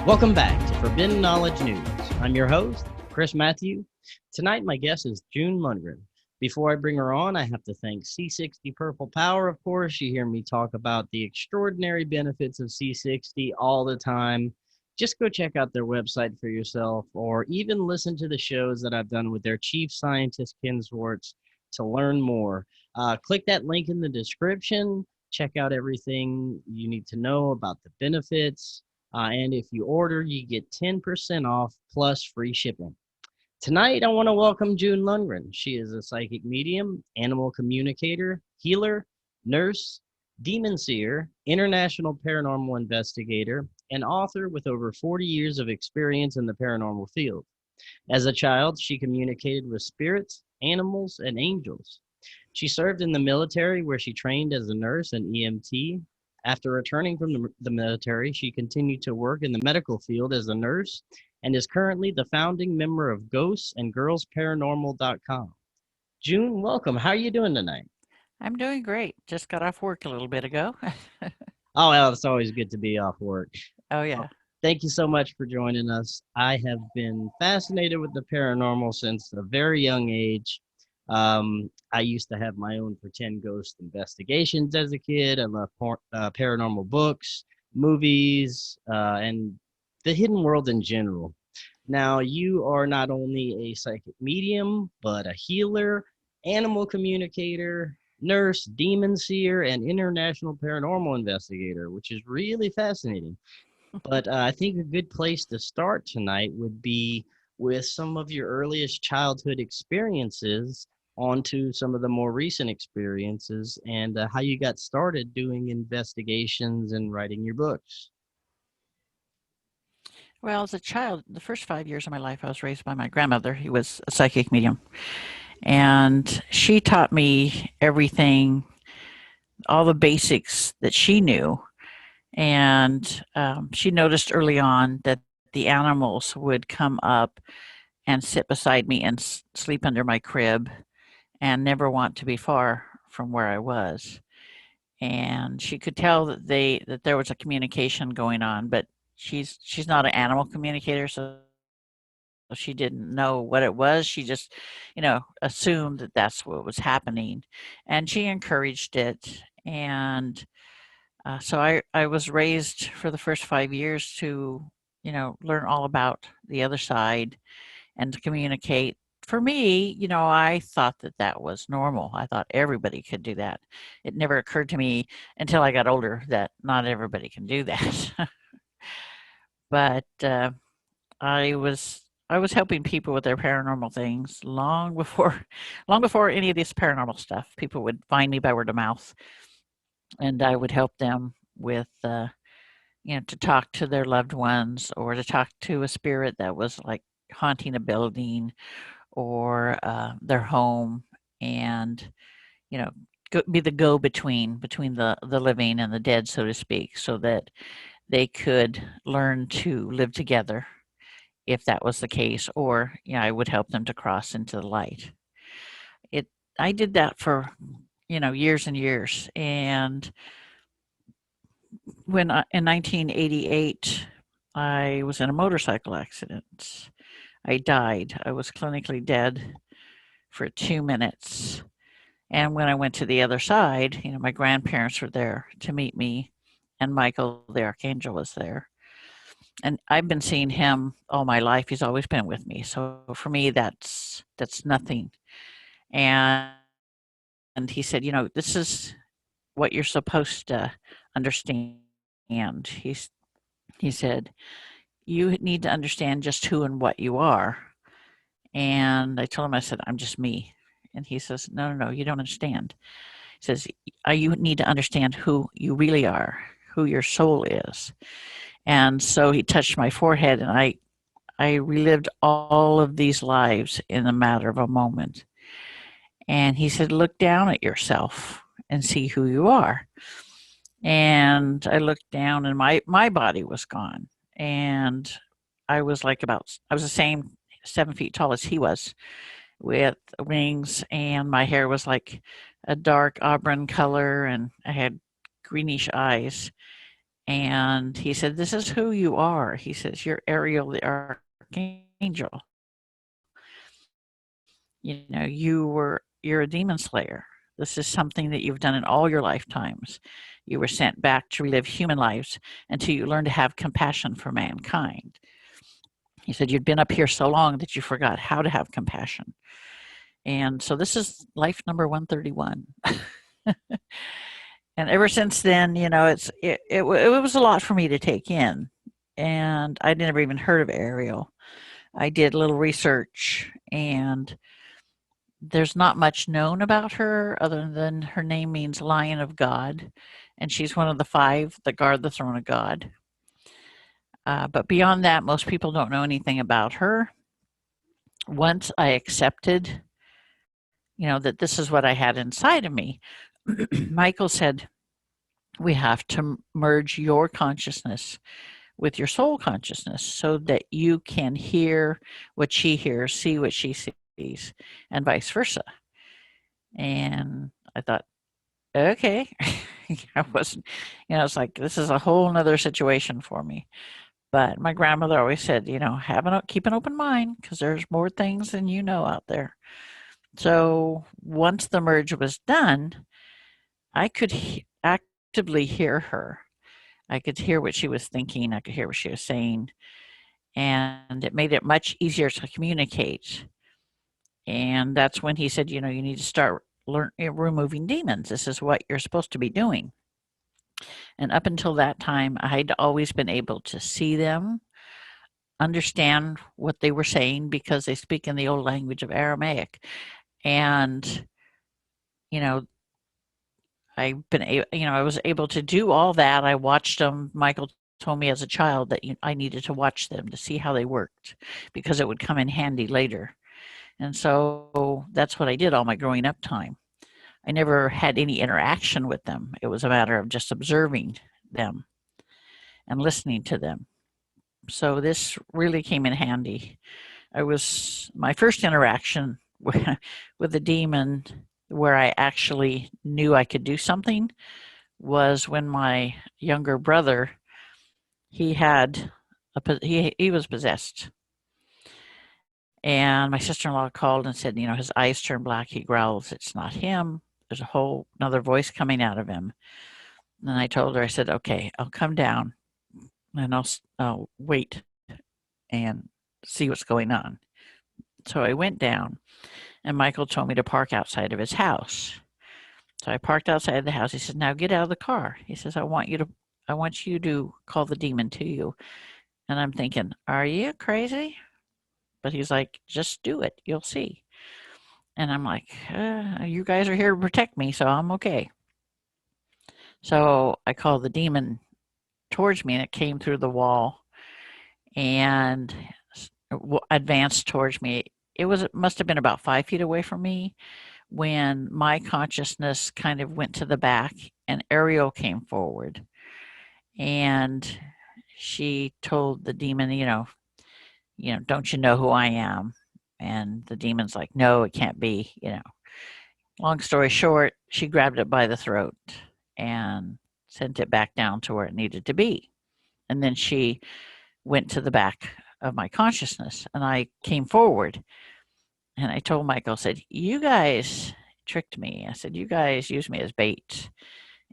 Welcome back to Forbidden Knowledge News. I'm your host, Chris Matthew. Tonight, my guest is June Lundgren. Before I bring her on, I have to thank C60 Purple Power, of course. You hear me talk about the extraordinary benefits of C60 all the time. Just go check out their website for yourself, or even listen to the shows that I've done with their chief scientist, Ken Swartz, to learn more. Click that link in the description. Check out everything you need to know about the benefits. And if you order, you get 10% off plus free shipping. Tonight, I want to welcome June Lundgren. She is a psychic medium, animal communicator, healer, nurse, demon seer, international paranormal investigator, and author with over 40 years of experience in the paranormal field. As a child, she communicated with spirits, animals, and angels. She served in the military where she trained as a nurse and EMT. After returning from the military, she continued to work in the medical field as a nurse and is currently the founding member of Ghosts and GirlsParanormal.com. June, welcome. How are you doing tonight? I'm doing great. Just got off work a little bit ago. Oh, well, it's always good to be off work. Oh, Well, yeah. thank you so much for joining us. I have been fascinated with the paranormal since a very young age. I used to have my own pretend ghost investigations as a kid. I love paranormal books, movies, and the hidden world in general. Now, you are not only a psychic medium, but a healer, animal communicator, nurse, demon seer, and international paranormal investigator, which is really fascinating. But I think a good place to start tonight would be with some of your earliest childhood experiences onto some of the more recent experiences and how you got started doing investigations and writing your books. Well, as a child, the first 5 years of my life, I was raised by my grandmother. He was a psychic medium. And she taught me everything, all the basics that she knew. And she noticed early on that the animals would come up and sit beside me and sleep under my crib and never want to be far from where I was. And she could tell that there was a communication going on, but she's not an animal communicator, so she didn't know what it was. She just, assumed that that's what was happening, and she encouraged it. And so I was raised for the first 5 years to, learn all about the other side and to communicate. For me, I thought that that was normal. I thought everybody could do that. It never occurred to me until I got older that not everybody can do that. But I was helping people with their paranormal things long before long before any of this paranormal stuff. People would find me by word of mouth, and I would help them with to talk to their loved ones or to talk to a spirit that was like haunting a building or their home, and you know be the go between the living and the dead, so to speak, so that they could learn to live together if that was the case, or I would help them to cross into the light. It I did that for years and years, and in 1988 I was in a motorcycle accident. I died. I was clinically dead for 2 minutes. And when I went to the other side, my grandparents were there to meet me, and Michael, the archangel, was there. And I've been seeing him all my life. He's always been with me. So for me, that's nothing. And he said, this is what you're supposed to understand. He's he said, you need to understand just who and what you are. And I told him, I said, I'm just me. And he says, no, no, no, you don't understand. He says, you need to understand who you really are, who your soul is. And so he touched my forehead, and I relived all of these lives in a matter of a moment. And he said, look down at yourself and see who you are. And I looked down, and my body was gone. And I was the same 7 feet tall as he was, with wings, and my hair was like a dark auburn color, and I had greenish eyes. And he said, this is who you are. He says, you're Ariel the archangel. You know, you're a demon slayer. This is something that you've done in all your lifetimes. You were sent back to relive human lives until you learn to have compassion for mankind. He said, you'd been up here so long that you forgot how to have compassion. And so this is life number 131. And ever since then, you know, it was a lot for me to take in. And I'd never even heard of Ariel. I did a little research, and there's not much known about her other than her name means Lion of God, and she's one of the 5 that guard the throne of God. But beyond that, most people don't know anything about her. Once I accepted, you know, that this is what I had inside of me, Michael said, we have to merge your consciousness with your soul consciousness so that you can hear what she hears, see what she sees, and vice versa. And I thought, okay. I wasn't, you know, it's like, this is a whole nother situation for me. But my grandmother always said, you know, keep an open mind, because there's more things than you know out there. So once the merge was done, I could actively hear her. I could hear what she was thinking. I could hear what she was saying. And it made it much easier to communicate. And that's when he said, you know, you need to start removing demons. This is what you're supposed to be doing. And up until that time, I'd always been able to see them, understand what they were saying, because they speak in the old language of Aramaic. And, you know, I was able to do all that. I watched them. Michael told me as a child that I needed to watch them to see how they worked, because it would come in handy later. And so that's what I did all my growing up time. I never had any interaction with them. It was a matter of just observing them and listening to them. So this really came in handy. My first interaction with the demon where I actually knew I could do something was when my younger brother, he was possessed. And my sister-in-law called and said, you know, his eyes turn black, he growls, it's not him. There's a whole another voice coming out of him. And I told her, I said, okay, I'll come down and I'll wait and see what's going on. So I went down, and Michael told me to park outside of his house. So I parked outside the house. He said, now get out of the car. He says, I want you to call the demon to you. And I'm thinking, are you crazy? But he's like, just do it. You'll see. And I'm like, you guys are here to protect me, so I'm okay. So I called the demon towards me, and it came through the wall and advanced towards me. It must have been about 5 feet away from me when my consciousness kind of went to the back, and Ariel came forward. And she told the demon, you know, don't you know who I am? And the demon's like, no, it can't be, you know. Long story short, she grabbed it by the throat and sent it back down to where it needed to be. And then she went to the back of my consciousness, and I came forward, and I told Michael, I said, you guys tricked me. I said, you guys used me as bait.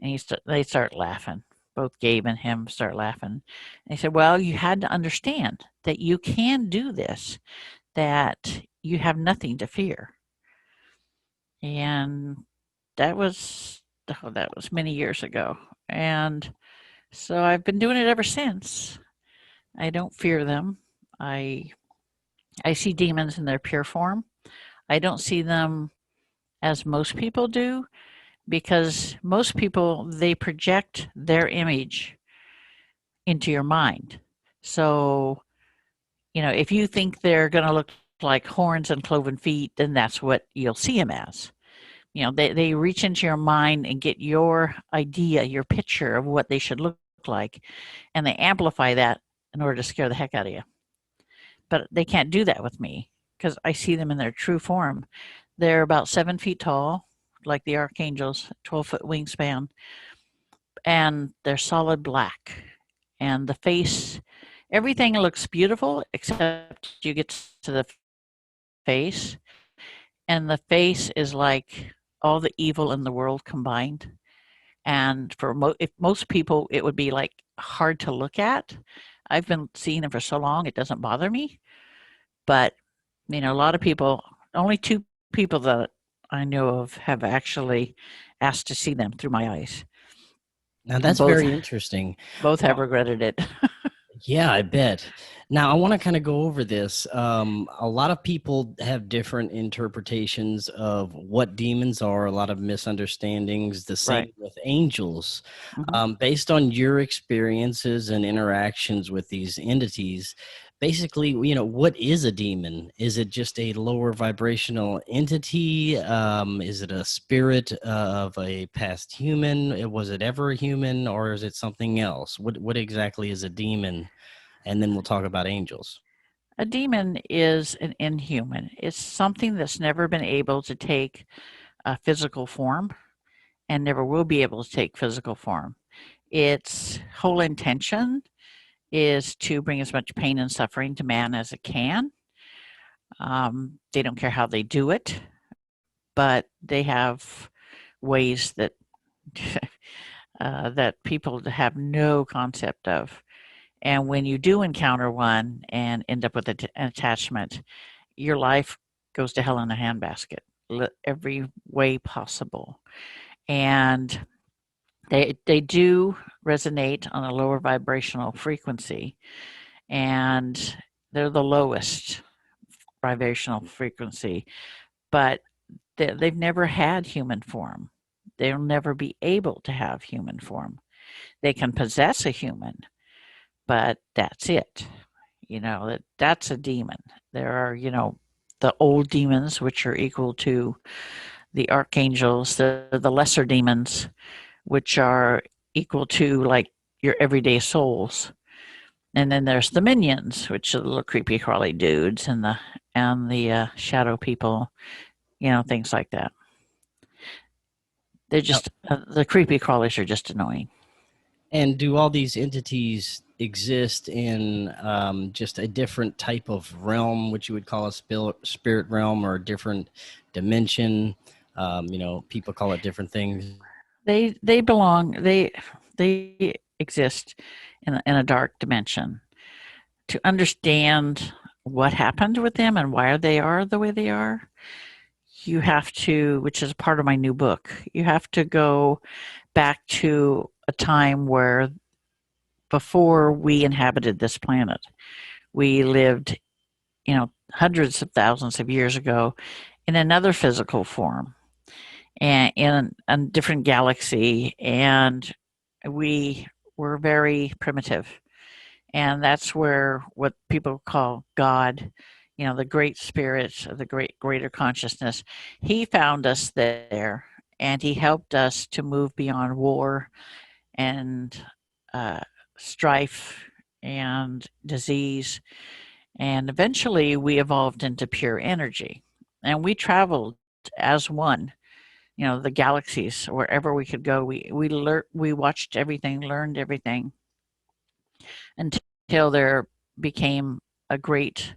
And they start laughing. Both Gabe and him start laughing. And he said, well, you had to understand that you can do this, that you have nothing to fear. And that was many years ago. And so I've been doing it ever since. I don't fear them. I see demons in their pure form. I don't see them as most people do, because most people, they project their image into your mind. So, you know, if you think they're going to look like horns and cloven feet, then that's what you'll see them as. You know, they reach into your mind and get your idea, your picture of what they should look like, and they amplify that in order to scare the heck out of you. But they can't do that with me, because I see them in their true form. They're about 7 feet tall, like the archangels, 12-foot wingspan. and they're solid black. And the face, everything looks beautiful except you get to the face, and the face is like all the evil in the world combined. And for if most people, it would be like hard to look at. I've been seeing them for so long, it doesn't bother me. But, you know, a lot of people, only 2 people that I know of have actually asked to see them through my eyes. Now that's Both very interesting. both have regretted it. Yeah, I bet. Now, I want to kind of go over this. A lot of people have different interpretations of what demons are, a lot of misunderstandings. The same Right. with angels. Mhm. Based on your experiences and interactions with these entities, basically, you know, what is a demon? Is it just a lower vibrational entity? Is it a spirit of a past human? Was it ever a human, or is it something else? What exactly is a demon? And then we'll talk about angels. A demon is an inhuman. It's something that's never been able to take a physical form and never will be able to take physical form. Its whole intention is to bring as much pain and suffering to man as it can. They don't care how they do it, but they have ways that that people have no concept of. And when you do encounter one and end up with an attachment, your life goes to hell in a handbasket, every way possible. And they do resonate on a lower vibrational frequency, and they're the lowest vibrational frequency, but they've never had human form. They'll never be able to have human form. They can possess a human, but that's it. You know, that's a demon. There are, you know, the old demons, which are equal to the archangels, the lesser demons, which are equal to like your everyday souls. And then there's the minions, which are the little creepy crawly dudes, and the shadow people, you know, things like that. They're Now, just the creepy crawlies are just annoying. and do all these entities exist in just a different type of realm, which you would call a spirit realm, or a different dimension? You know, people call it different things. They belong. They exist in a dark dimension. To understand what happened with them and why they are the way they are, you have to, which is part of my new book, you have to go back to a time where before we inhabited this planet, we lived, you know, hundreds of thousands of years ago in another physical form and in a different galaxy, and we were very primitive. And that's where what people call God, you know, the great spirit, the greater consciousness, he found us there, and he helped us to move beyond war and uh, strife and disease. And eventually we evolved into pure energy. And we traveled as one, you know, the galaxies, wherever we could go. We watched everything, learned everything until there became a great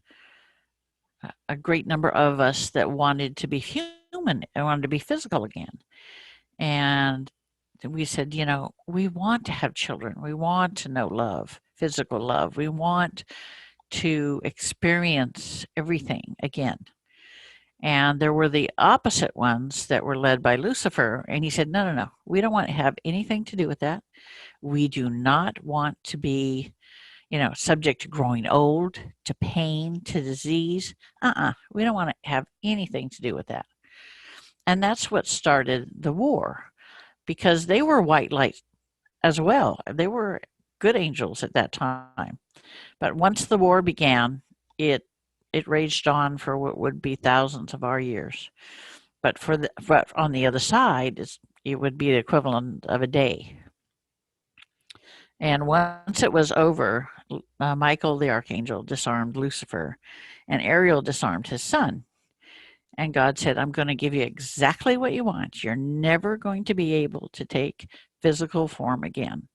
a great number of us that wanted to be human and wanted to be physical again. And we said, you know, we want to have children. We want to know love, physical love. We want to experience everything again. And there were the opposite ones that were led by Lucifer. And he said, no, no, no, we don't want to have anything to do with that. We do not want to be, you know, subject to growing old, to pain, to disease. We don't want to have anything to do with that. And that's what started the war, because they were white light as well. They were good angels at that time. But once the war began, it raged on for what would be thousands of our years. But but on the other side, it would be the equivalent of a day. And once it was over, Michael the archangel disarmed Lucifer, and Ariel disarmed his son. And God said, I'm going to give you exactly what you want. You're never going to be able to take physical form again.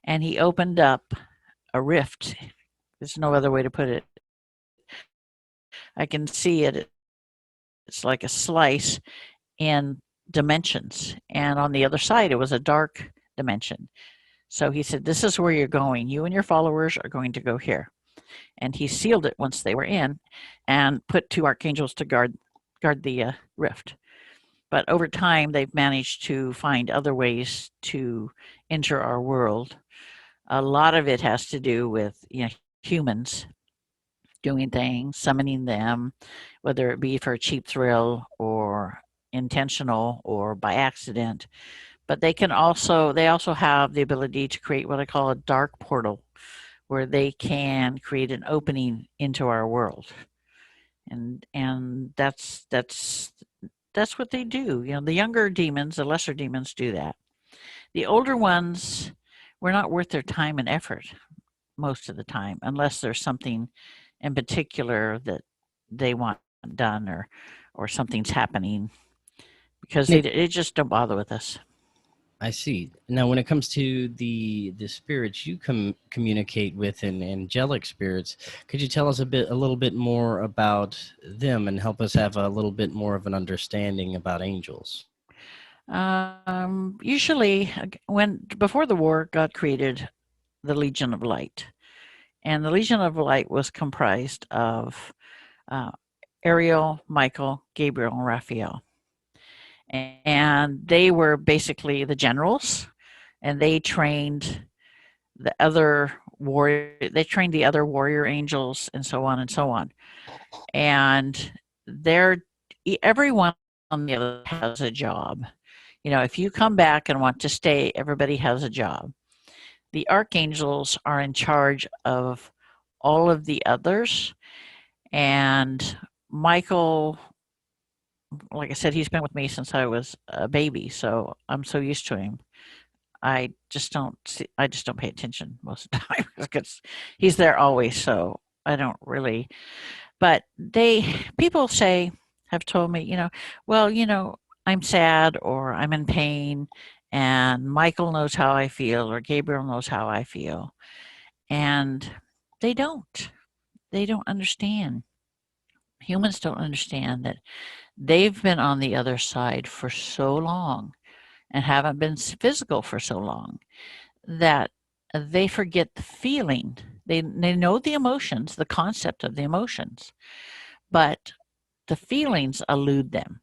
And he opened up a rift. There's no other way to put it. I can see it. It's like a slice in dimensions. And on the other side, it was a dark dimension. So he said, this is where you're going. You and your followers are going to go here. And he sealed it once they were in and put 2 archangels to guard the rift. But over time, they've managed to find other ways to enter our world. A lot of it has to do with humans doing things, summoning them, whether it be for a cheap thrill or intentional or by accident. But they also have the ability to create what I call a dark portal, where they can create an opening into our world. And that's what they do. The younger demons, the lesser demons do that. The older ones, we're not worth their time and effort most of the time, unless there's something in particular that they want done or something's happening, because they just don't bother with us. I see. Now, when it comes to the spirits you communicate with and angelic spirits, could you tell us a little bit more about them and help us have a little bit more of an understanding about angels? Usually, before the war, God created the Legion of Light, and the Legion of Light was comprised of Ariel, Michael, Gabriel, and Raphael. And they were basically the generals, and they trained the other warrior angels, and so on and so on. And everyone on the other has a job. If you come back and want to stay, everybody has a job. The archangels are in charge of all of the others. And Michael, like I said, he's been with me since I was a baby, so I'm so used to him. I just don't pay attention most of the time because he's there always, so I don't really. But people have told me, well, I'm sad or I'm in pain, and Michael knows how I feel or Gabriel knows how I feel. And they don't. They don't understand. Humans don't understand that they've been on the other side for so long and haven't been physical for so long that they forget the feeling. They know the emotions, the concept of the emotions, but the feelings elude them.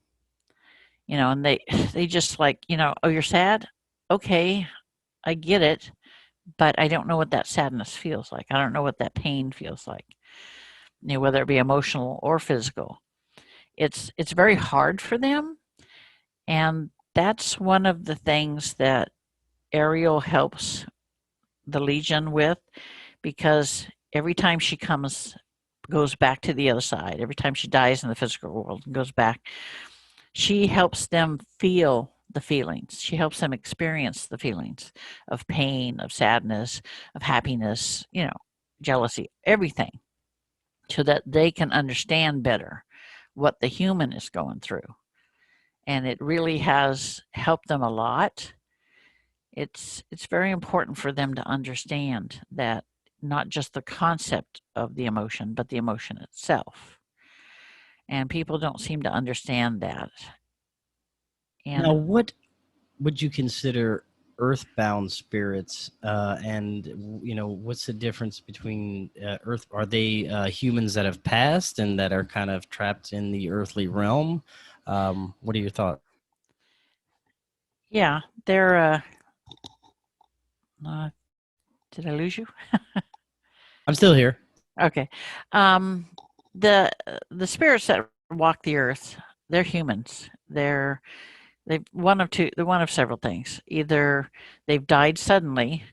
And they just like, oh, you're sad? Okay, I get it, but I don't know what that sadness feels like. I don't know what that pain feels like, whether it be emotional or physical. It's very hard for them, and that's one of the things that Ariel helps the Legion with, because every time she goes back to the other side, every time she dies in the physical world and goes back, she helps them feel the feelings. She helps them experience the feelings of pain, of sadness, of happiness, jealousy, everything, so that they can understand better what the human is going through. And it really has helped them a lot. It's very important for them to understand that not just the concept of the emotion, but the emotion itself. And people don't seem to understand that. And now, what would you consider earthbound spirits? And what's the difference between earth? Are they humans that have passed and that are kind of trapped in the earthly realm? What are your thoughts? yeah, they're. Did I lose you? I'm still here. Okay. The spirits that walk the earth, they're humans. They're one of several things. Either they've died suddenly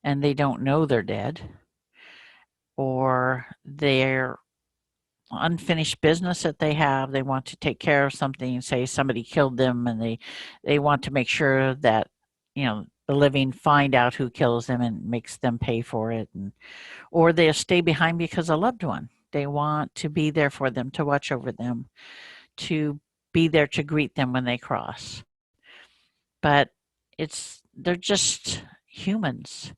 and they don't know they're dead, or they're unfinished business that they have. They want to take care of something, say somebody killed them, and they want to make sure that the living find out who kills them and makes them pay for it, or they'll stay behind because a loved one. They want to be there for them, to watch over them, to be there to greet them when they cross. But they're just humans.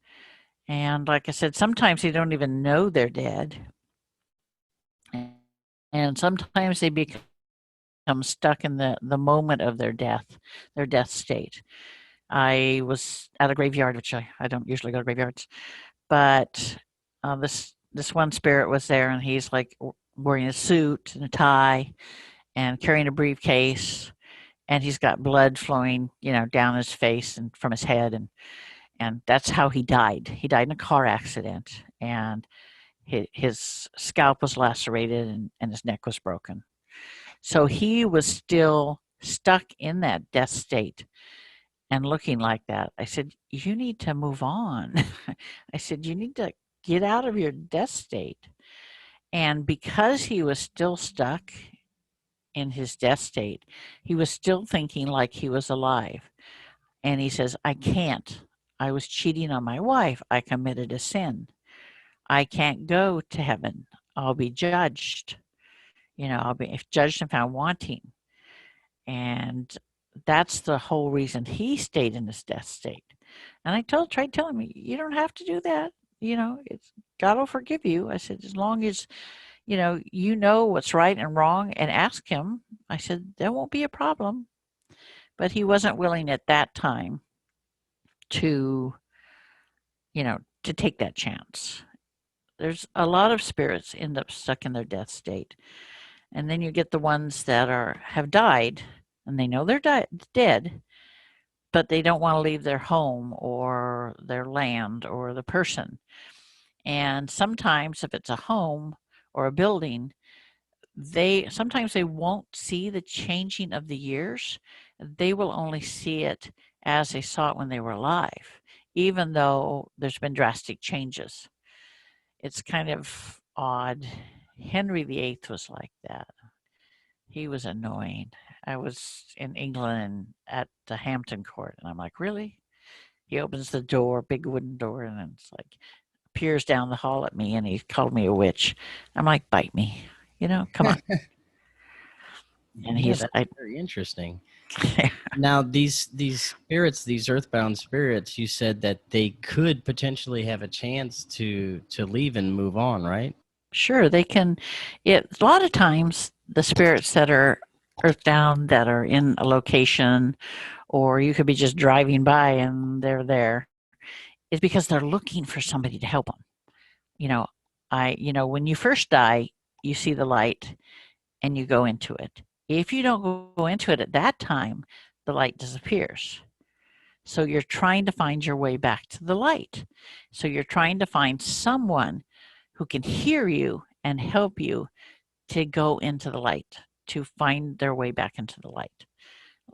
And like I said, sometimes they don't even know they're dead. And sometimes they become stuck in the moment of their death state. I was at a graveyard, which I don't usually go to graveyards, but this one spirit was there, and he's like wearing a suit and a tie and carrying a briefcase, and he's got blood flowing, down his face and from his head, and that's how he died. He died in a car accident, and his scalp was lacerated, and his neck was broken. So he was still stuck in that death state and looking like that. I said, you need to move on. I said, you need to get out of your death state. And because he was still stuck in his death state, he was still thinking like he was alive. And he says, I can't. I was cheating on my wife. I committed a sin. I can't go to heaven. I'll be judged. I'll be judged and found wanting. And that's the whole reason he stayed in this death state. And I tried telling me, you don't have to do that. It's God will forgive you. I said, as long as, you know what's right and wrong and ask him, I said, there won't be a problem. But he wasn't willing at that time to, to take that chance. There's a lot of spirits end up stuck in their death state. And then you get the ones that have died, and they know they're dead, but they don't want to leave their home or their land or the person. And sometimes if it's a home or a building, sometimes they won't see the changing of the years. They will only see it as they saw it when they were alive, even though there's been drastic changes. It's kind of odd. Henry VIII was like that. He was annoying. I was in England at the Hampton Court, and I'm like, really? He opens the door, big wooden door, and it's like, peers down the hall at me, and he called me a witch. I'm like, bite me. Come on. And that's very interesting. Yeah. Now, these spirits, these earthbound spirits, you said that they could potentially have a chance to leave and move on, right? Sure, they can. A lot of times, the spirits that are earthbound, that are in a location, or you could be just driving by and they're there, is because they're looking for somebody to help them. When you first die, you see the light and you go into it. If you don't go into it at that time, the light disappears. So you're trying to find your way back to the light. So you're trying to find someone who can hear you and help you to go into the light, to find their way back into the light.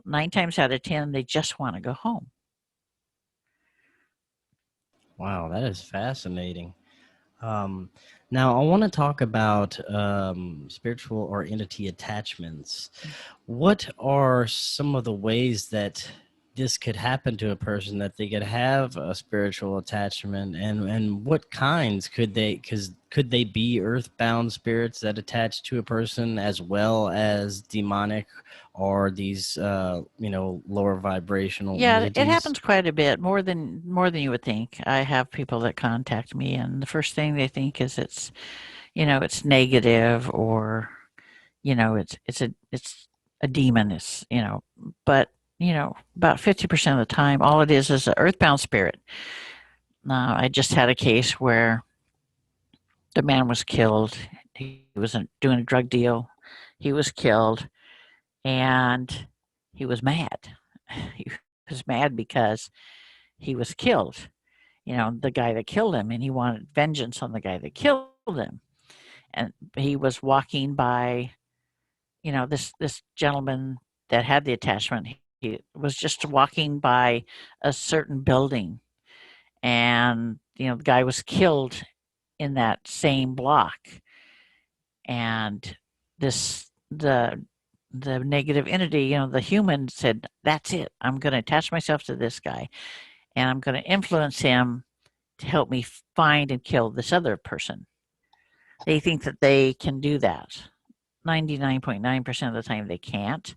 9 times out of 10, they just want to go home. Wow, that is fascinating. Now, I want to talk about spiritual or entity attachments. What are some of the ways that this could happen to a person, that they could have a spiritual attachment, and what kinds could they be earthbound spirits that attach to a person, as well as demonic or these lower vibrational entities? It happens quite a bit, more than you would think. I have people that contact me, and the first thing they think is it's negative, or it's a demon. But about 50% of the time, all it is an earthbound spirit. I just had a case where the man was killed. He was doing a drug deal. He was killed, and he was mad. He was mad because he was killed. The guy that killed him, and he wanted vengeance on the guy that killed him. And he was walking by, this gentleman that had the attachment. He was just walking by a certain building, and the guy was killed in that same block. And the negative entity, the human, said, that's it, I'm going to attach myself to this guy, and I'm going to influence him to help me find and kill this other person. They think that they can do that. 99.9% of the time they can't.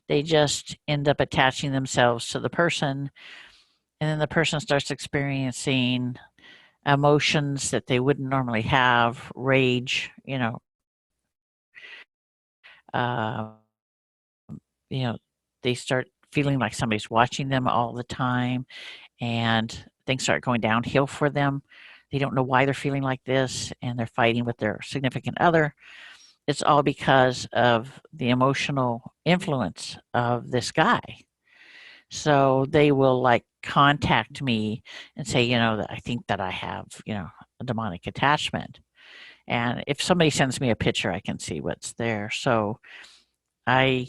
They just end up attaching themselves to the person, and then the person starts experiencing emotions that they wouldn't normally have, rage, uh, they start feeling like somebody's watching them all the time, and things start going downhill for them. They don't know why they're feeling like this, and they're fighting with their significant other. It's all because of the emotional influence of this guy. So they will like contact me and say, that I think that I have, a demonic attachment. And if somebody sends me a picture, I can see what's there. So I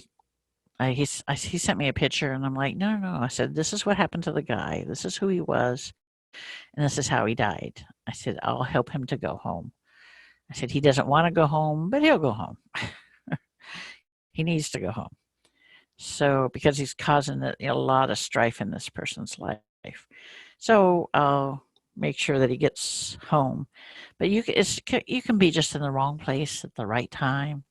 he sent me a picture, and I'm like, no, no, no. I said, this is what happened to the guy. This is who he was, and this is how he died. I said, I'll help him to go home. I said, he doesn't want to go home, but he'll go home. He needs to go home. So because he's causing a lot of strife in this person's life. So I'll make sure that he gets home. But you can be just in the wrong place at the right time.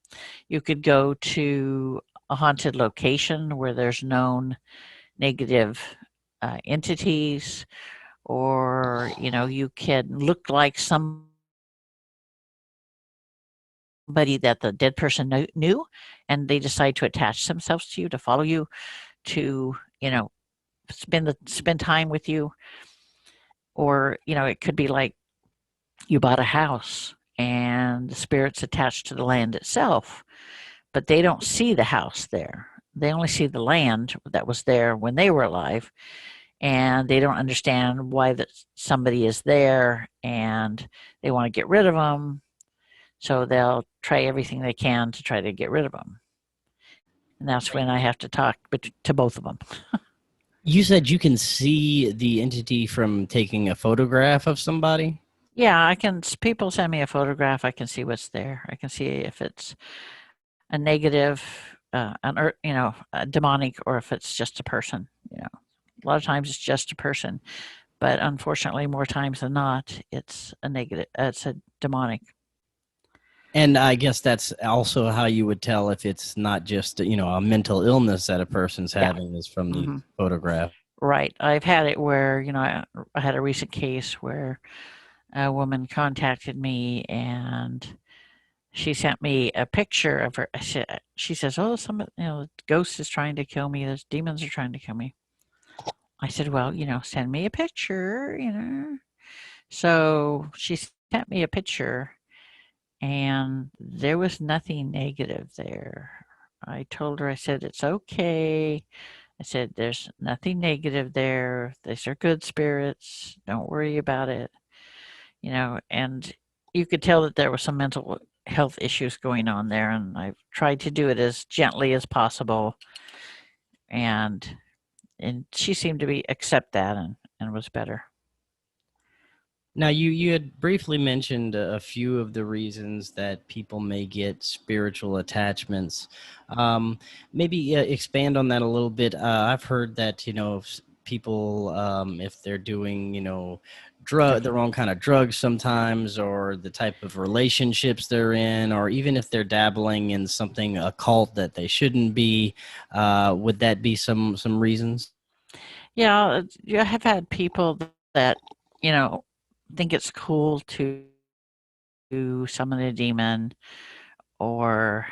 You could go to a haunted location where there's known negative entities, or you can look like somebody that the dead person knew, and they decide to attach themselves to you, to follow you, to spend time with you. Or it could be like you bought a house and the spirit's attached to the land itself, but they don't see the house there. They only see the land that was there when they were alive, and they don't understand why that somebody is there, and they want to get rid of them. So they'll try everything they can to try to get rid of them. And that's when I have to talk to both of them. You said you can see the entity from taking a photograph of somebody? Yeah, I can. People send me a photograph. I can see what's there. I can see if it's a negative, a demonic, or if it's just a person. A lot of times it's just a person, but unfortunately, more times than not, it's a negative. It's a demonic. And I guess that's also how you would tell if it's not just, a mental illness that a person's Yeah. having is from the Mm-hmm. photograph. Right. I've had it where, I had a recent case where a woman contacted me, and she sent me a picture of her. She says, "Oh, the ghost is trying to kill me. Those demons are trying to kill me." I said, "Well, send me a picture. So she sent me a picture, and there was nothing negative there. I told her, I said, it's okay. I said, there's nothing negative there. These are good spirits. Don't worry about it. And you could tell that there was some mental health issues going on there. And I tried to do it as gently as possible. And she seemed to accept that, and was better. Now, you had briefly mentioned a few of the reasons that people may get spiritual attachments. Maybe expand on that a little bit. I've heard that if people, if they're doing the wrong kind of drugs sometimes, or the type of relationships they're in, or even if they're dabbling in something occult that they shouldn't be, would that be some reasons? Yeah, I have had people that, think it's cool to summon a demon, or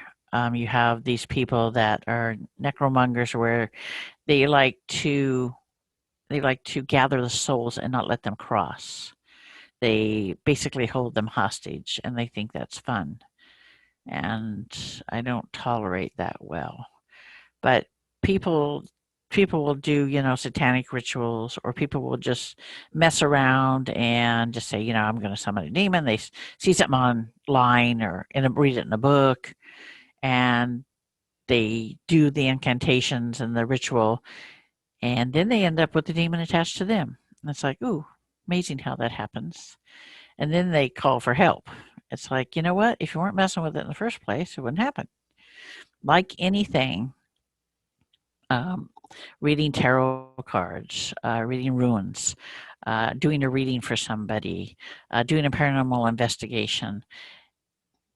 you have these people that are necromongers, where they like to gather the souls and not let them cross. They basically hold them hostage, and they think that's fun. And I don't tolerate that well. But people will do, satanic rituals, or people will just mess around and just say, I'm going to summon a demon. They see something online, or read it in a book, and they do the incantations and the ritual, and then they end up with the demon attached to them. And it's like, ooh, amazing how that happens. And then they call for help. It's like, you know what? If you weren't messing with it in the first place, it wouldn't happen. Like anything, um, reading tarot cards, reading runes, doing a reading for somebody, doing a paranormal investigation.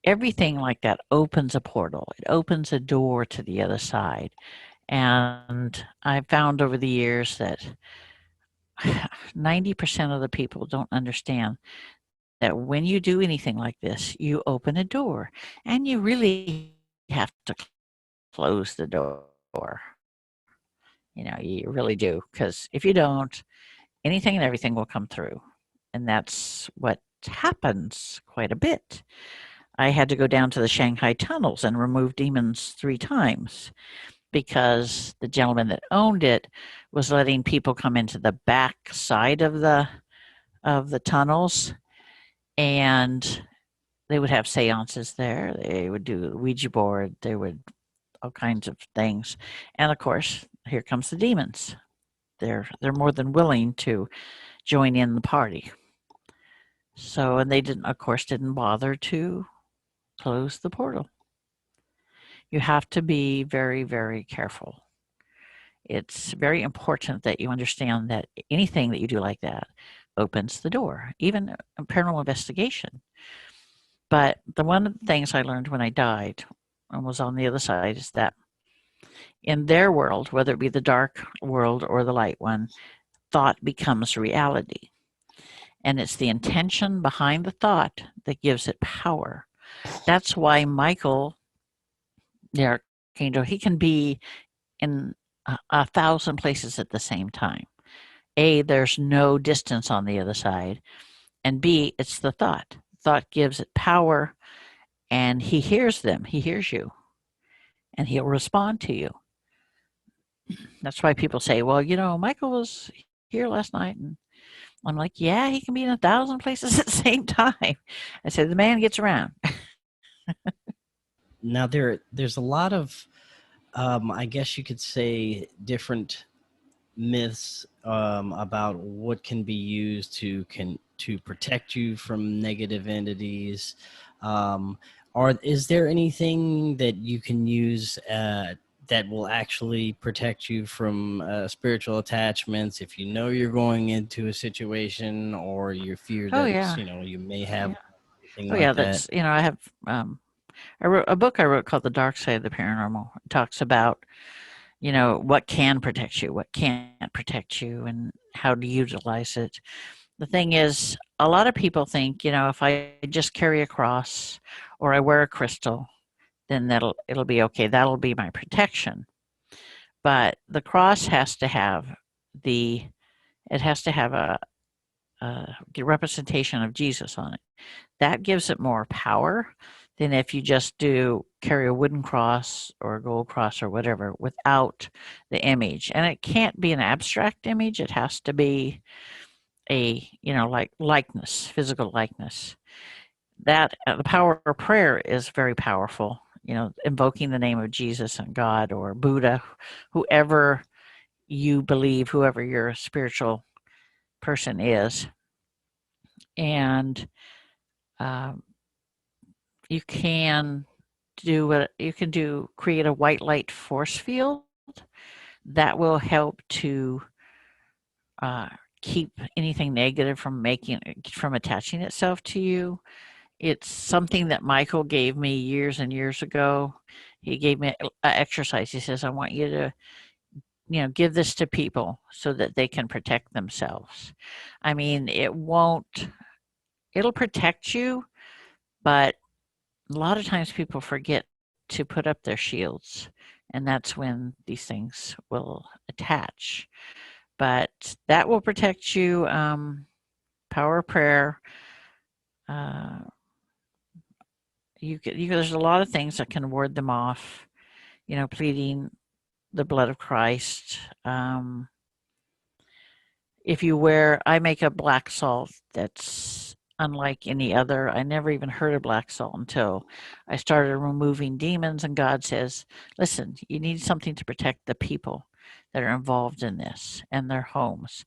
Everything like that opens a portal. It opens a door to the other side. And I've found over the years that 90% of the people don't understand that when you do anything like this, you open a door and you really have to close the door. You really do, because if you don't, anything and everything will come through. And that's what happens quite a bit. I had to go down to the Shanghai tunnels and remove demons 3 times because the gentleman that owned it was letting people come into the back side of the tunnels, and they would have seances there. They would do the Ouija board. They would all kinds of things. And of course, here comes the demons. They're more than willing to join in the party. So, and they didn't bother to close the portal. You have to be very, very careful. It's very important that you understand that anything that you do like that opens the door, even a paranormal investigation. But one of the things I learned when I died and was on the other side is that in their world, whether it be the dark world or the light one, thought becomes reality. And it's the intention behind the thought that gives it power. That's why Michael, the archangel, he can be in 1,000 places at the same time. A, there's no distance on the other side. And B, it's the thought. Thought gives it power, and he hears them. He hears you, and he'll respond to you. That's why people say, well, Michael was here last night. And I'm like, yeah, he can be in 1,000 places at the same time. I said, the man gets around. Now there's a lot of, I guess you could say, different myths about what can be used to protect you from negative entities. Is there anything that you can use that will actually protect you from spiritual attachments if you know you're going into a situation, or you fear Oh, that yeah. you may have anything Oh, yeah. like that? That's, I have a book I wrote called The Dark Side of the Paranormal. It talks about, what can protect you, what can't protect you, and how to utilize it. The thing is, a lot of people think, if I just carry a cross or I wear a crystal, then it'll be okay. That'll be my protection. But the cross has to have a representation of Jesus on it. That gives it more power than if you just carry a wooden cross or a gold cross or whatever without the image. And it can't be an abstract image. It has to be a, like likeness, physical likeness. That the power of prayer is very powerful. Invoking the name of Jesus and God or Buddha, whoever you believe, whoever your spiritual person is. And you can create a white light force field that will help to keep anything negative from attaching itself to you. It's something that Michael gave me years and years ago. He gave me an exercise. He says, I want you to, give this to people so that they can protect themselves. I mean, it'll protect you, but a lot of times people forget to put up their shields, and that's when these things will attach. But that will protect you. Power of prayer. There's a lot of things that can ward them off. Pleading the blood of Christ. I make a black salt that's unlike any other. I never even heard of black salt until I started removing demons, and God says, listen, you need something to protect the people that are involved in this and their homes.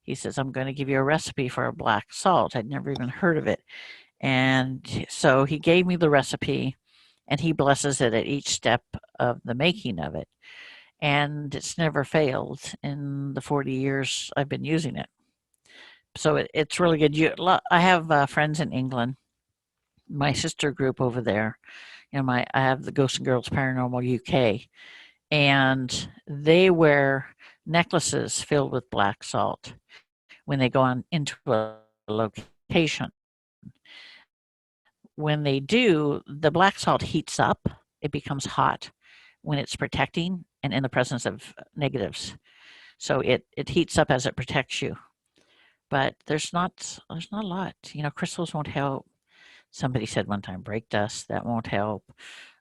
He says, I'm going to give you a recipe for a black salt. I'd never even heard of it. And so he gave me the recipe, and he blesses it at each step of the making of it. And it's never failed in the 40 years I've been using it. So it's really good. I have friends in England, my sister group over there. I have the Ghosts and Girls Paranormal UK, and they wear necklaces filled with black salt. when they go on into a location. When they do, the black salt heats up. It becomes hot when it's protecting and in the presence of negatives. So it heats up as it protects you. But there's not a lot. Crystals won't help. Somebody said one time, break dust, that won't help.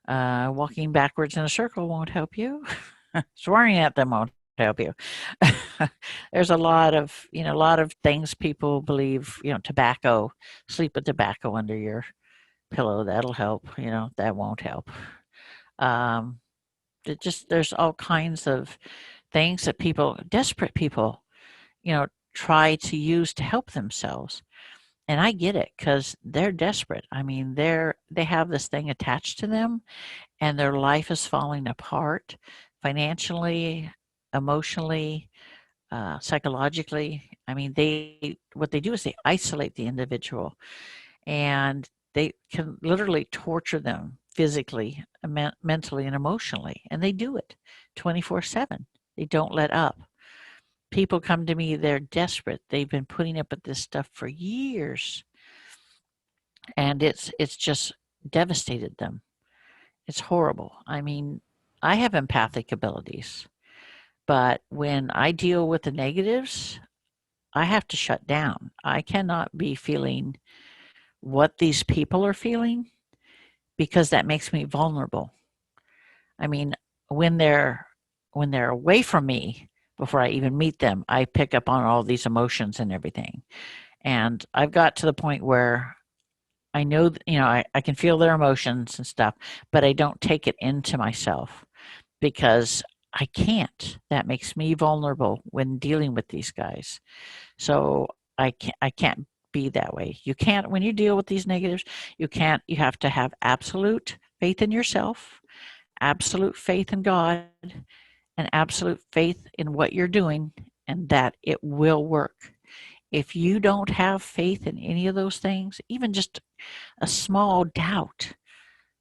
Walking backwards in a circle won't help you. Swearing at them won't help you. There's a lot of things people believe. Tobacco, sleep with tobacco under your pillow, that'll help. That won't help. There's all kinds of things that desperate people, try to use to help themselves. And I get it, because they're desperate. I mean, they have this thing attached to them, and their life is falling apart financially, emotionally, psychologically. I mean, what they do is they isolate the individual, and they can literally torture them physically, mentally, and emotionally. And they do it 24/7. They don't let up. People come to me, they're desperate. They've been putting up with this stuff for years. And it's just devastated them. It's horrible. I mean, I have empathic abilities, but when I deal with the negatives, I have to shut down. I cannot be feeling what these people are feeling, because that makes me vulnerable. I mean, when they're away from me, before I even meet them, I pick up on all these emotions and everything. And I've got to the point where I know, I can feel their emotions and stuff, but I don't take it into myself, because I can't. That makes me vulnerable when dealing with these guys. So I can't be that way. You can't, when you deal with these negatives, you have to have absolute faith in yourself, absolute faith in God, and absolute faith in what you're doing, and that it will work. If you don't have faith in any of those things, even just a small doubt,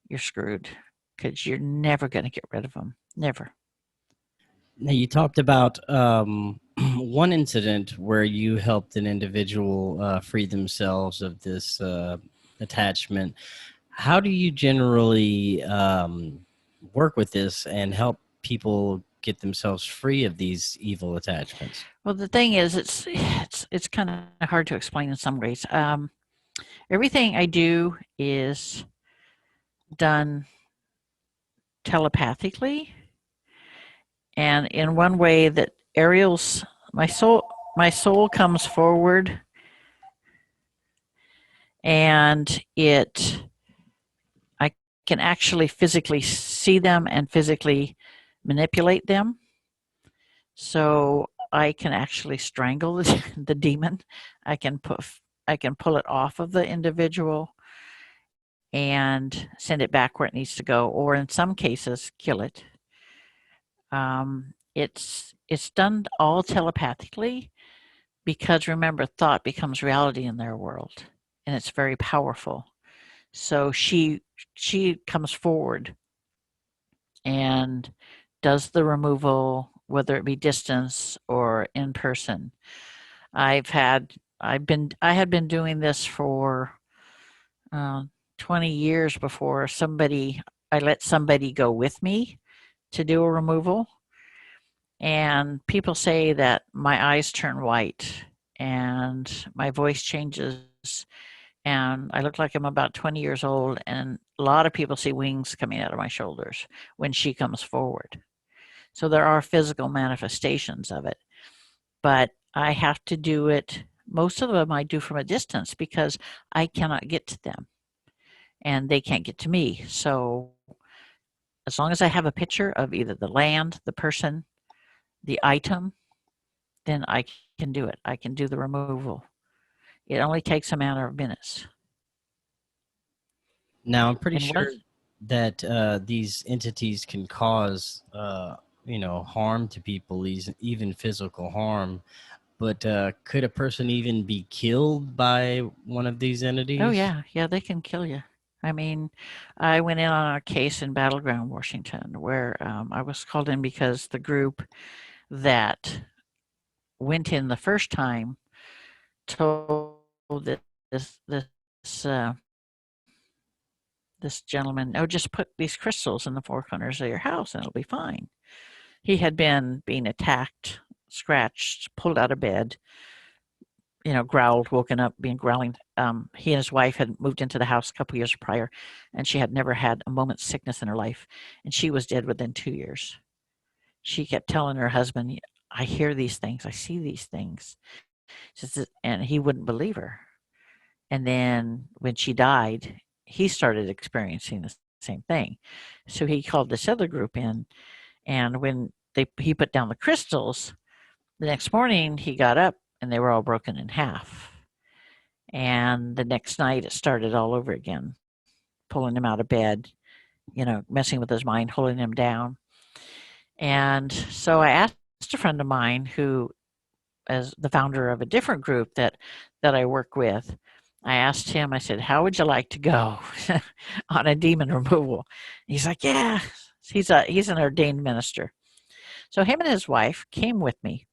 you're screwed, because you're never going to get rid of them. Never. Now, you talked about one incident where you helped an individual free themselves of this attachment. How do you generally work with this and help people get themselves free of these evil attachments? Well, the thing is, it's kind of hard to explain in some ways. Everything I do is done telepathically, and in one way that my soul comes forward, and I can actually physically see them and physically manipulate them. So I can actually strangle the demon. I can pull it off of the individual and send it back where it needs to go, or in some cases, kill it. It's done all telepathically, because remember, thought becomes reality in their world, and it's very powerful. So she comes forward and does the removal, whether it be distance or in person. I had been doing this for 20 years before I let somebody go with me to do a removal. And people say that my eyes turn white and my voice changes, and I look like I'm about 20 years old, and a lot of people see wings coming out of my shoulders when she comes forward. So there are physical manifestations of it, but I have to do it. Most of them I do from a distance, because I cannot get to them and they can't get to me. So as long as I have a picture of either the land, the person, the item, then I can do it. I can do the removal. It only takes a matter of minutes. Now, I'm pretty And sure that these entities can cause, harm to people, even physical harm. But could a person even be killed by one of these entities? Oh yeah, they can kill you. I mean, I went in on a case in Battleground, Washington, where I was called in because the group that went in the first time told this uh, this gentleman, oh, just put these crystals in the four corners of your house and it'll be fine. He had been being attacked, scratched, pulled out of bed, growled, woken up, being growling. He and his wife had moved into the house a couple years prior, and she had never had a moment's sickness in her life, and she was dead within 2 years. She kept telling her husband, I hear these things, I see these things. And he wouldn't believe her. And then when she died, he started experiencing the same thing. So he called this other group in, and when he put down the crystals, the next morning he got up and they were all broken in half. And the next night it started all over again, pulling him out of bed, messing with his mind, holding him down. And so I asked a friend of mine who, as the founder of a different group that I work with, I asked him, I said, how would you like to go on a demon removal? He's like, yeah, he's an ordained minister. So him and his wife came with me,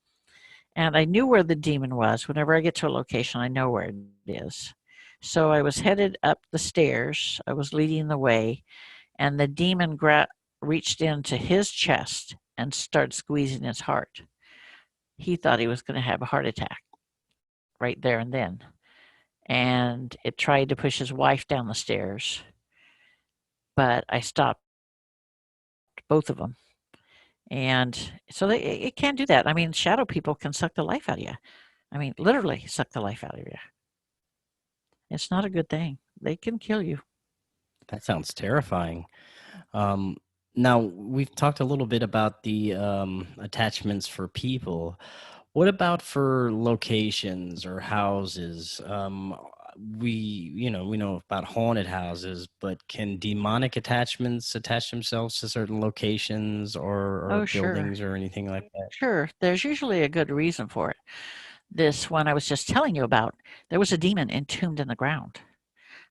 and I knew where the demon was. Whenever I get to a location, I know where it is. So I was headed up the stairs. I was leading the way, and the demon reached into his chest and started squeezing his heart. He thought he was going to have a heart attack right there and then. And it tried to push his wife down the stairs, but I stopped both of them. And so it can do that. I mean, shadow people can suck the life out of you. I mean, literally suck the life out of you. It's not a good thing. They can kill you. That sounds terrifying. Now, we've talked a little bit about the attachments for people. What about for locations or houses? We know about haunted houses, but can demonic attachments attach themselves to certain locations or buildings or anything like that? Sure. There's usually a good reason for it. This one I was just telling you about, there was a demon entombed in the ground.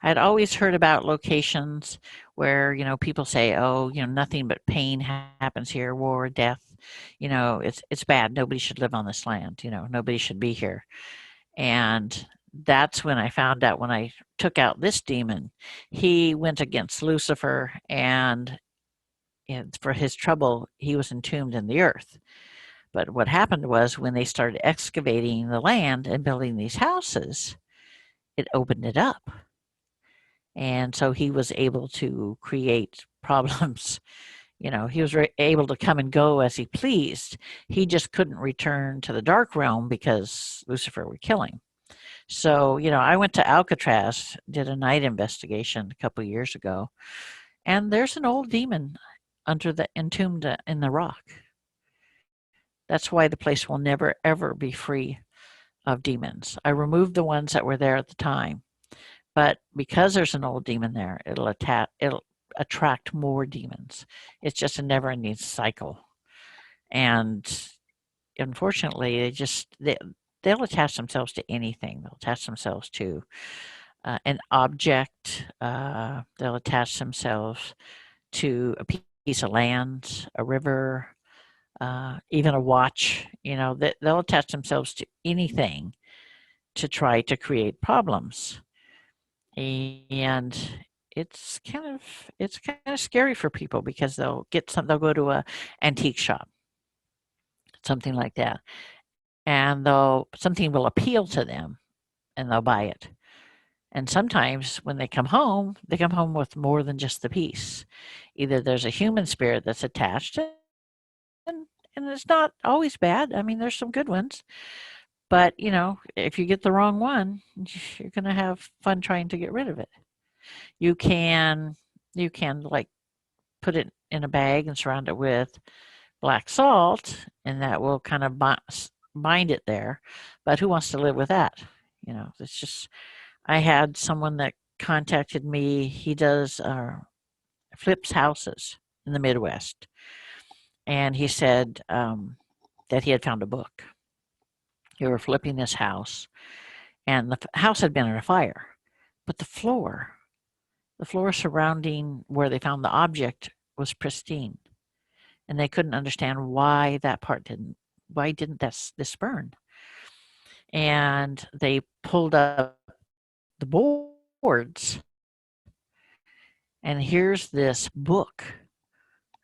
I had always heard about locations where, people say, oh, nothing but pain happens here, war, death. It's bad. Nobody should live on this land. Nobody should be here. And that's when I found out, when I took out this demon, he went against Lucifer, and for his trouble, he was entombed in the earth. But what happened was, when they started excavating the land and building these houses, it opened it up. And so he was able to create problems. He was able to come and go as he pleased. He just couldn't return to the dark realm because Lucifer would kill him. So, I went to Alcatraz, did a night investigation a couple of years ago, and there's an old demon entombed in the rock. That's why the place will never, ever be free of demons. I removed the ones that were there at the time, but because there's an old demon there, it'll attract more demons. It's just a never-ending cycle. And unfortunately, they'll attach themselves to anything. They'll attach themselves to an object. They'll attach themselves to a piece of land, a river, even a watch. They'll attach themselves to anything to try to create problems. And it's kind of scary for people, because they'll go to a antique shop, something like that, and something will appeal to them, and they'll buy it. And sometimes when they come home with more than just the piece. Either there's a human spirit that's attached, and it's not always bad. I mean, there's some good ones. But, if you get the wrong one, you're going to have fun trying to get rid of it. You can like put it in a bag and surround it with black salt, and that will kind of bind it there. But who wants to live with that? It's just, I had someone that contacted me. He does flips houses in the Midwest. And he said that he had found a book. They were flipping this house, and the house had been in a fire, but the floor surrounding where they found the object was pristine, and they couldn't understand why that part didn't. Why didn't this burn? and they pulled up the boards, and here's this book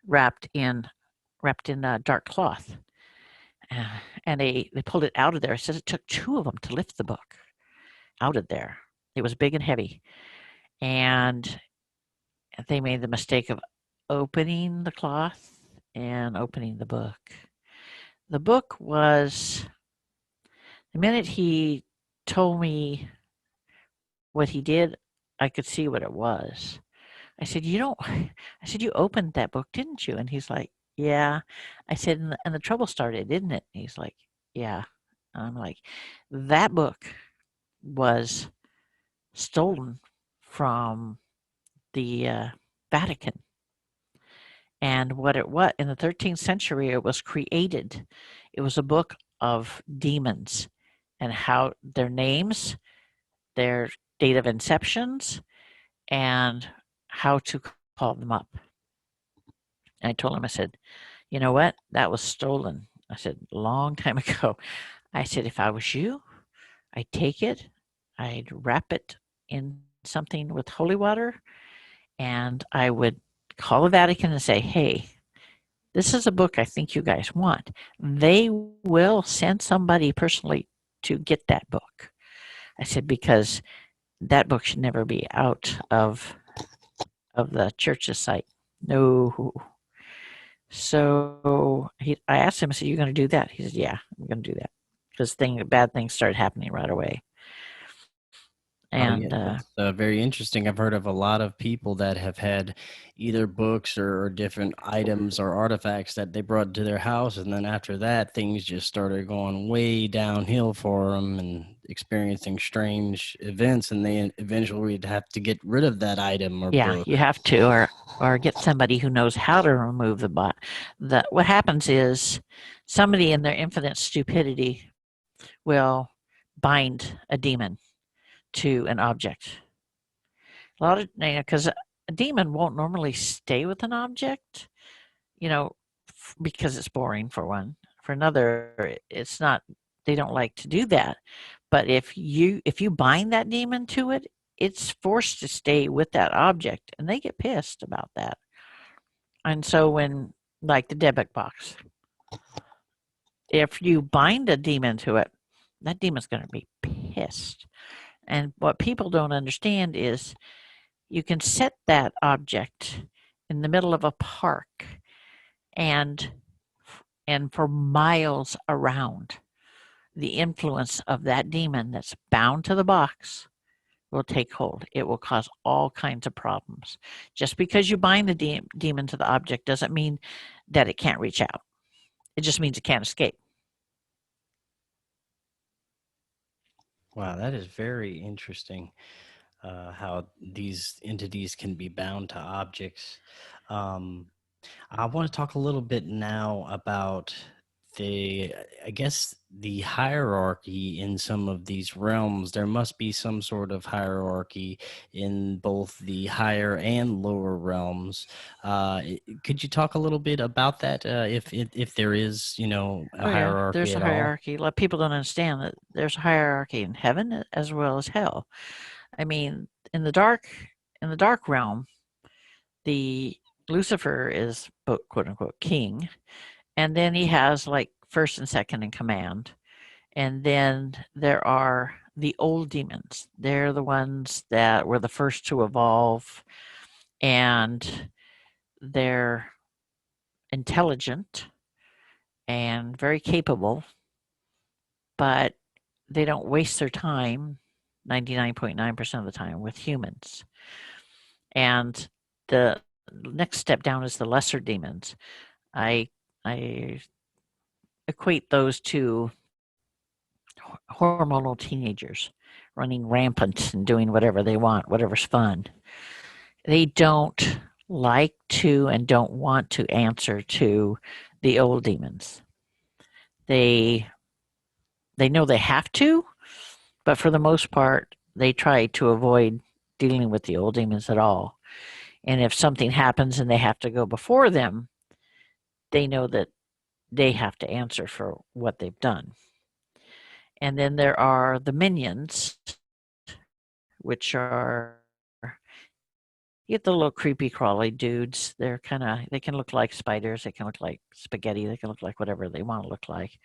wrapped in dark cloth. And they pulled it out of there. I said it took 2 of them to lift the book out of there. It was big and heavy. And they made the mistake of opening the cloth and opening the book. The book was, the minute he told me what he did, I could see what it was. I said, you opened that book, didn't you? And he's like, yeah. I said, and the trouble started, didn't it? And he's like, yeah. And I'm like, that book was stolen from the Vatican. And what in the 13th century, it was created. It was a book of demons and how their names, their date of inceptions, and how to call them up. And I told him, I said, you know what? That was stolen. I said, a long time ago. I said, if I was you, I'd take it, I'd wrap it in something with holy water, and I would call the Vatican and say, hey, this is a book I think you guys want. They will send somebody personally to get that book. I said, because that book should never be out of the church's site. No. So I asked him, I said, you going to do that? He said, yeah, I'm going to do that. Because bad things started happening right away. And that's very interesting. I've heard of a lot of people that have had either books or different items or artifacts that they brought to their house, and then after that, things just started going way downhill for them and experiencing strange events, and they eventually would have to get rid of that item or book. You have to, or get somebody who knows how to remove the bot. What happens is somebody in their infinite stupidity will bind a demon to an object. A lot of, because a demon won't normally stay with an object, because it's boring for one. For another, it's not, they don't like to do that. But if you bind that demon to it, it's forced to stay with that object, and they get pissed about that. And so when, like the debit box, if you bind a demon to it, that demon's going to be pissed. And what people don't understand is you can set that object in the middle of a park and for miles around, the influence of that demon that's bound to the box will take hold. It will cause all kinds of problems. Just because you bind the demon to the object doesn't mean that it can't reach out. It just means it can't escape. Wow, that is very interesting. How these entities can be bound to objects. I want to talk a little bit now about the hierarchy in some of these realms. There must be some sort of hierarchy in both the higher and lower realms. Could you talk a little bit about that? If there is, a hierarchy there's at a hierarchy. A lot of people don't understand that there's a hierarchy in heaven as well as hell. I mean, in the dark realm, the Lucifer is quote unquote king, and then he has like first and second in command. And then there are the old demons. They're the ones that were the first to evolve, and they're intelligent and very capable, but they don't waste their time 99.9% of the time with humans. And the next step down is the lesser demons. I equate those to hormonal teenagers running rampant and doing whatever they want, whatever's fun. They don't like to and don't want to answer to the old demons. They know they have to, but for the most part, they try to avoid dealing with the old demons at all. And if something happens and they have to go before them, they know that they have to answer for what they've done. And then there are the minions, which are, you get the little creepy crawly dudes. They can look like spiders. They can look like spaghetti. They can look like whatever they want to look like.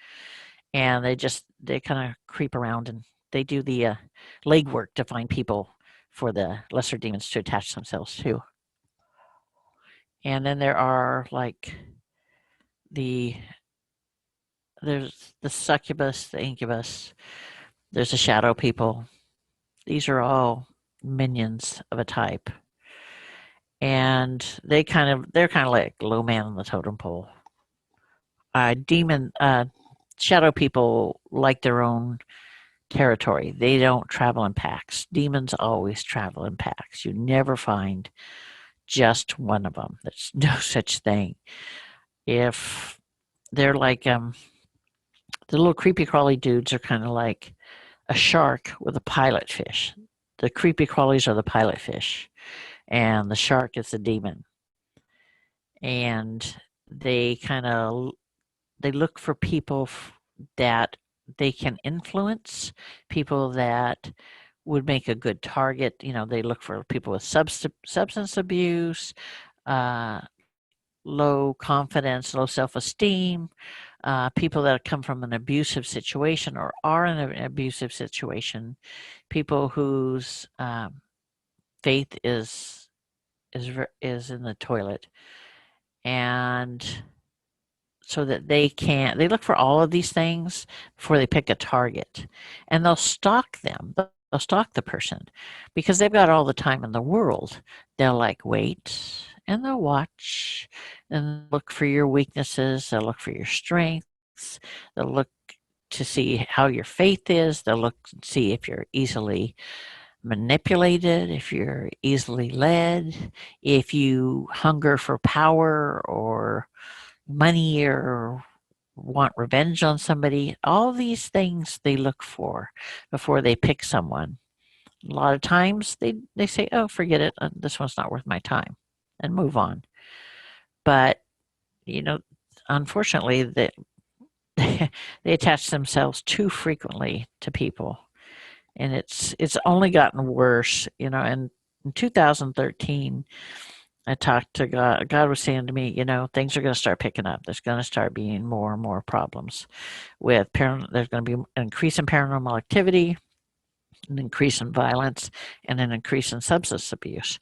And they kind of creep around, and they do the legwork to find people for the lesser demons to attach themselves to. And then there are there's the succubus, the incubus, there's the shadow people. These are all minions of a type. And they're kind of like low man on the totem pole. Shadow people like their own territory. They don't travel in packs. Demons always travel in packs. You never find just one of them. There's no such thing. If they're like the little creepy crawly dudes are kind of like a shark with a pilot fish. The creepy crawlies are the pilot fish, and the shark is the demon. And they look for people that they can influence, people that would make a good target. They look for people with substance abuse, low confidence, low self-esteem, people that come from an abusive situation or are in an abusive situation, people whose faith is in the toilet, and so that they look for all of these things before they pick a target, and they'll stalk them. They'll stalk the person because they've got all the time in the world. They'll wait, and they'll watch and look for your weaknesses. They'll look for your strengths. They'll look to see how your faith is. They'll look to see if you're easily manipulated, if you're easily led, if you hunger for power or money or want revenge on somebody. All these things they look for before they pick someone. A lot of times they say, oh, forget it, this one's not worth my time, and move on. But unfortunately, they attach themselves too frequently to people, and it's only gotten worse. And in 2013, I talked to God. God was saying to me, things are going to start picking up. There's going to start being more and more problems with there's going to be an increase in paranormal activity, an increase in violence, and an increase in substance abuse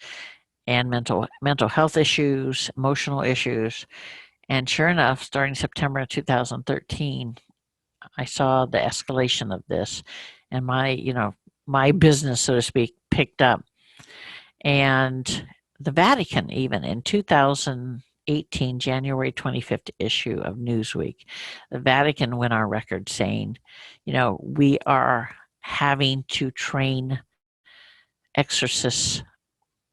and mental health issues, emotional issues. And sure enough, starting September 2013, I saw the escalation of this, and my business, so to speak, picked up. And the Vatican, even in 2018, January 25th issue of Newsweek, the Vatican went on record saying, we are having to train exorcists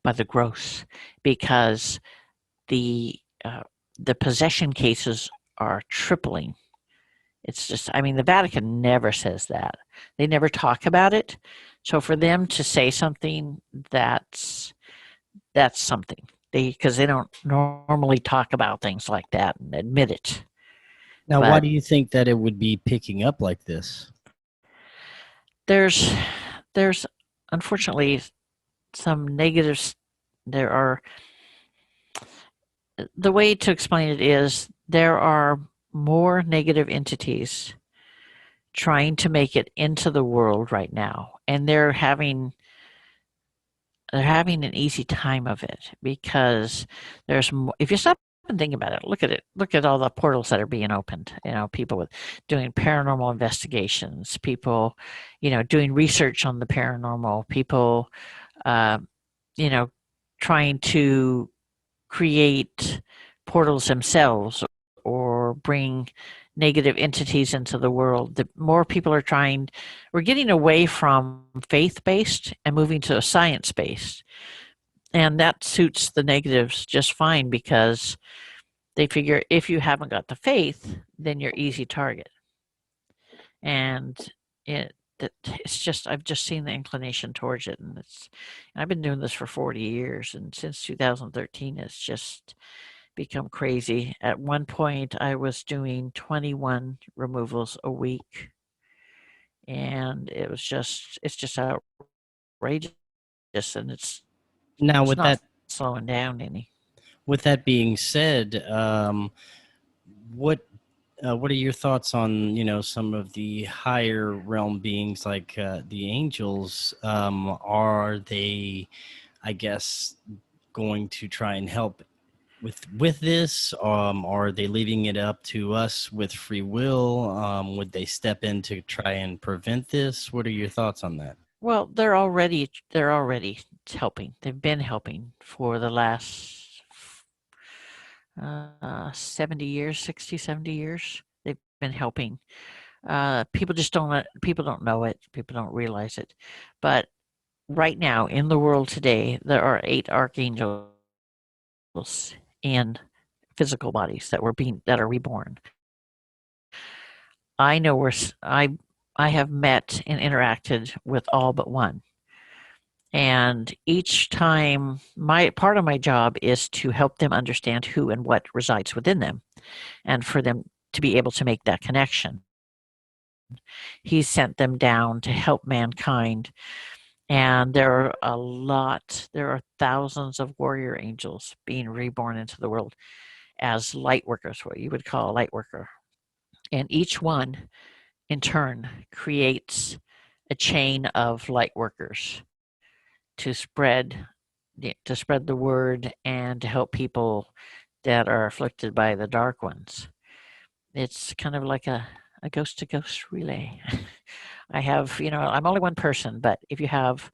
by the gross because the possession cases are tripling. It's just, the Vatican never says that. They never talk about it. So for them to say something, that's something. Because they don't normally talk about things like that and admit it. Now, why do you think that it would be picking up like this? There's unfortunately some negatives. There are, the way to explain it is there are more negative entities trying to make it into the world right now, and they're having an easy time of it because there's more. If you stop and think about it, look at all the portals that are being opened. People doing paranormal investigations, people doing research on the paranormal, people trying to create portals themselves or bring negative entities into the world. The more people are we're getting away from faith-based and moving to a science-based. And that suits the negatives just fine because they figure if you haven't got the faith, then you're easy target. And it's just, I've just seen the inclination towards it. And I've been doing this for 40 years. And since 2013, it's just become crazy. At one point, I was doing 21 removals a week and it's just outrageous, and Now, it's not slowing down any. with that being said, what what are your thoughts on some of the higher realm beings like the angels? Are they, I guess, going to try and help with this? Are they leaving it up to us with free will? Would they step in to try and prevent this? What are your thoughts on that? Well, they're already helping. They've been helping for the last 70 years, 60, 70 years. They've been helping. People don't know it. People don't realize it. But right now in the world today, there are 8 archangels in physical bodies that are reborn. I know where I have met and interacted with all but one. And each time, part of my job is to help them understand who and what resides within them, and for them to be able to make that connection. He sent them down to help mankind, and there are thousands of warrior angels being reborn into the world as light workers, what you would call a light worker. And each one, in turn, creates a chain of light workers to spread the word and to help people that are afflicted by the dark ones. It's kind of like a ghost to ghost relay. I have, I'm only one person, but if you have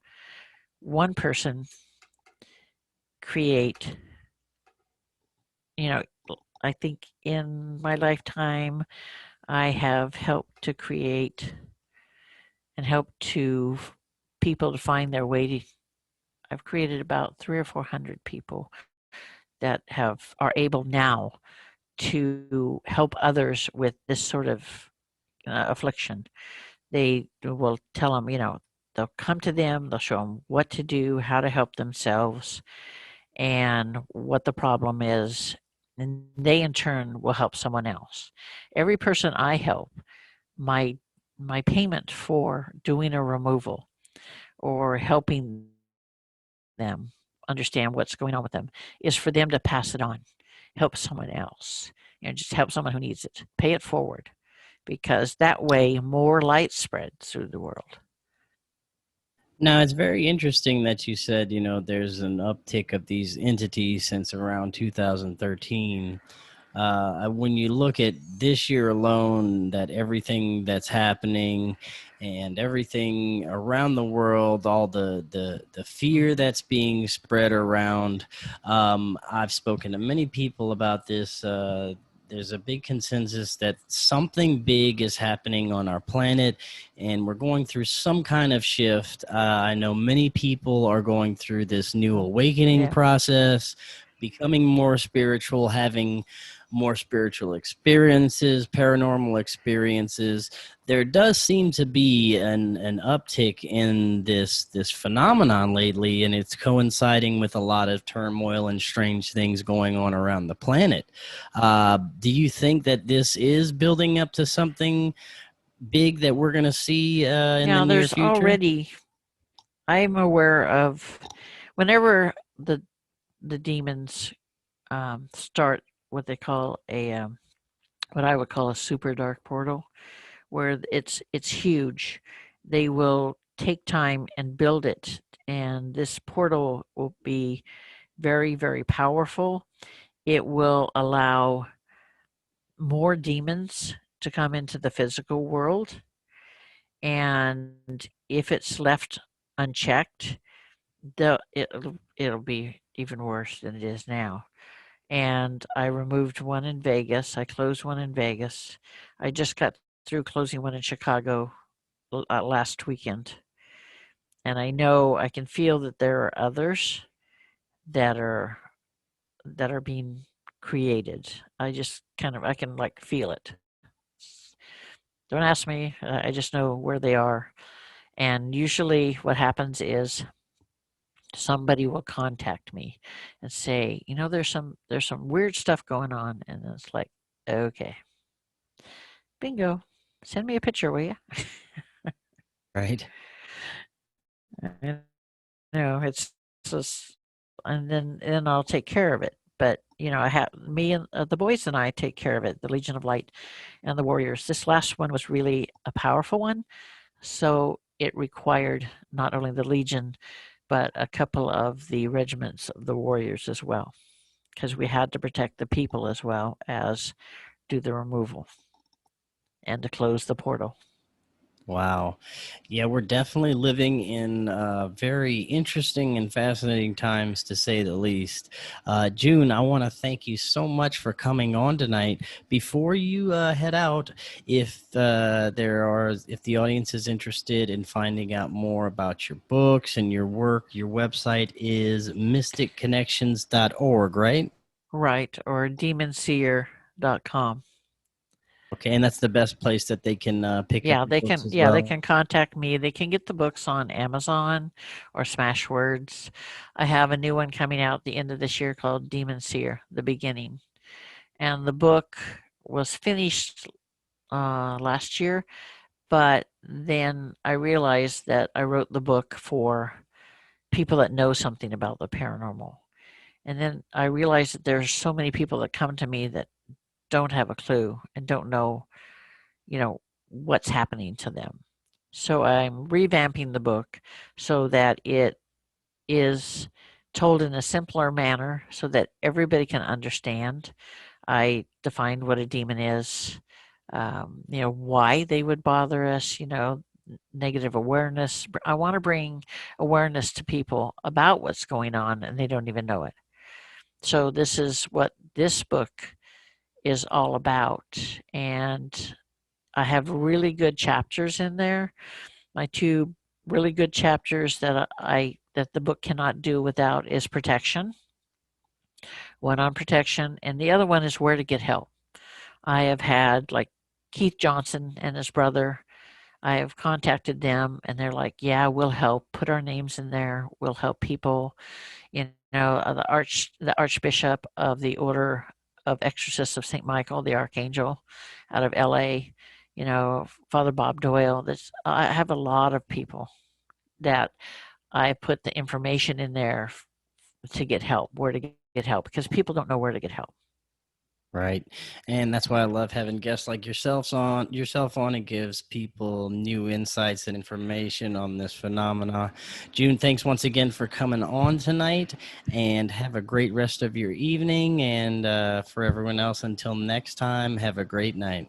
one person create, I think in my lifetime, I have helped to create and helped to people to find their way to. I've created about 300 or 400 people that are able now to help others with this sort of affliction. They will tell them, they'll come to them, they'll show them what to do, how to help themselves, and what the problem is. And they in turn will help someone else. Every person I help, my payment for doing a removal or helping them understand what's going on with them is for them to pass it on, help someone else, just help someone who needs it, pay it forward, because that way more light spreads through the world. Now, it's very interesting that you said, there's an uptick of these entities since around 2013. When you look at this year alone, that everything that's happening and everything around the world, all the fear that's being spread around, I've spoken to many people about this. There's a big consensus that something big is happening on our planet, and we're going through some kind of shift. I know many people are going through this new awakening process, becoming more spiritual, having more spiritual experiences, paranormal experiences. There does seem to be an uptick in this phenomenon lately, and it's coinciding with a lot of turmoil and strange things going on around the planet. Do you think that this is building up to something big that we're going to see in the near future? Already, I'm aware of whenever the demons start what they call what I would call a super dark portal, where it's huge. They will take time and build it, and this portal will be very, very powerful. It will allow more demons to come into the physical world, and if it's left unchecked, it'll be even worse than it is now. And I removed one in Vegas. I closed one in Vegas. I just got through closing one in Chicago last weekend. And I know I can feel that there are others that are being created. I can like feel it. Don't ask me. I just know where they are. And usually what happens is somebody will contact me and say, there's some weird stuff going on, and it's like, okay, bingo, send me a picture, will you? Right. You know, it's just, and then I'll take care of it. But you know, I have me and the boys and I take care of it. The Legion of Light and the Warriors. This last one was really a powerful one, so it required not only the Legion, but a couple of the regiments of the Warriors as well, because we had to protect the people as well as do the removal and to close the portal. Wow. Yeah, we're definitely living in very interesting and fascinating times, to say the least. June, I want to thank you so much for coming on tonight. Before you head out, if if the audience is interested in finding out more about your books and your work, your website is mysticconnections.org, right? Right, or demonseer.com. Okay, and that's the best place that they can pick up Yeah, your they books can. as Yeah, they well. can contact me. They can get the books on Amazon or Smashwords. I have a new one coming out at the end of this year called Demon Seer: The Beginning, and the book was finished last year. But then I realized that I wrote the book for people that know something about the paranormal, and then I realized that there's so many people that come to me that don't have a clue and don't know, you know, what's happening to them. So I'm revamping the book so that it is told in a simpler manner so that everybody can understand. I defined what a demon is, you know, why they would bother us, you know, negative awareness. I want to bring awareness to people about what's going on and they don't even know it. So this is what this book is all about. And I have really good chapters in there. My two really good chapters that the book cannot do without is protection. One on protection, and the other one is where to get help. I have had like Keith Johnson and his brother. I have contacted them, and they're like, "Yeah, we'll help. Put our names in there. We'll help people." You know, the Archbishop of the Order of Exorcists of Saint Michael, the Archangel, out of L.A. You know, Father Bob Doyle. I have a lot of people that I put the information in there to get help, where to get help, because people don't know where to get help. Right. And that's why I love having guests like yourself on. It gives people new insights and information on this phenomena. June, thanks once again for coming on tonight, and have a great rest of your evening. And for everyone else, until next time, have a great night.